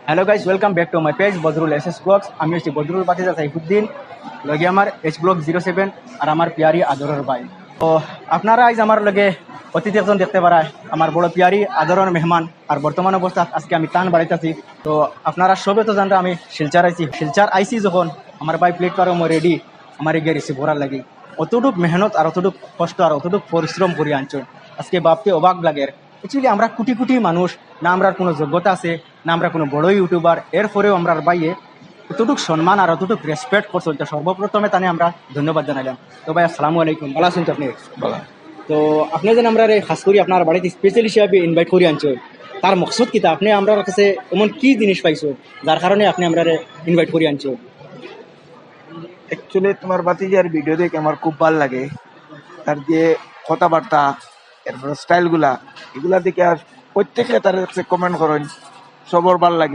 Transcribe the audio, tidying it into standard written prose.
Hello guys, welcome back to my page Badrul S blogs. আমি হচ্ছি বদরুল বাতিজা সাইফুদ্দিন, লগে আমার এইচ ব্লগ 07 আর আমার পিয়ারি আদরের ভাই। তো আপনারা আজ আমার লগে অতিথি একজন দেখতে পারায়, আমার বড় পিয়ারি আদরের মেহমান। আর বর্তমান অবস্থা আজকে আমি টান বাড়িতে আছি। তো আপনারা সবে তো জানরা আমি শিলচার আইছি যখন আমার ভাই প্লেটফর্ম রেডি আমার এগিয়ে রিসিভ করার লাগে। অতটুক মেহনত আর অতটুক কষ্ট আর অতটুক পরিশ্রম করি আনছো, আজকে ভাবতে অবাক লাগে। অ্যাকচুয়ালি আমরা কোটি কোটি মানুষ, না আমরা কোনো যোগ্যতা আছে, না আমরা কোনো বড় ইউটিউবার, এরপরেও আমরা বাইয়ে অতটুক সম্মান আর অতটুক রেসপেক্ট করছো। সর্বপ্রথমে তানে আমরা ধন্যবাদ জানাইলাম। তো ভাই আসসালামু আলাইকুম, ভালো আছেন তো আপনি? বলা তো আপনি যেন আমরা খাস করি আপনার বাড়িতে স্পেশাল হিসাবে ইনভাইট করি আনছো, তার মকসদ কিতা? আপনি আমরা কাছে এমন কি জিনিস পাইছো যার কারণে আপনি আমরা ইনভাইট করি আনছো? অ্যাকচুয়ালি তোমার বাতিজার ভিডিও দেখে আমার খুব ভালো লাগে। তার যে কথাবার্তা, এরপর স্টাইলগুলা, এগুলা দেখে আর প্রত্যেকে তার কাছে কমেন্ট করেন, সবার ভালো লাগে।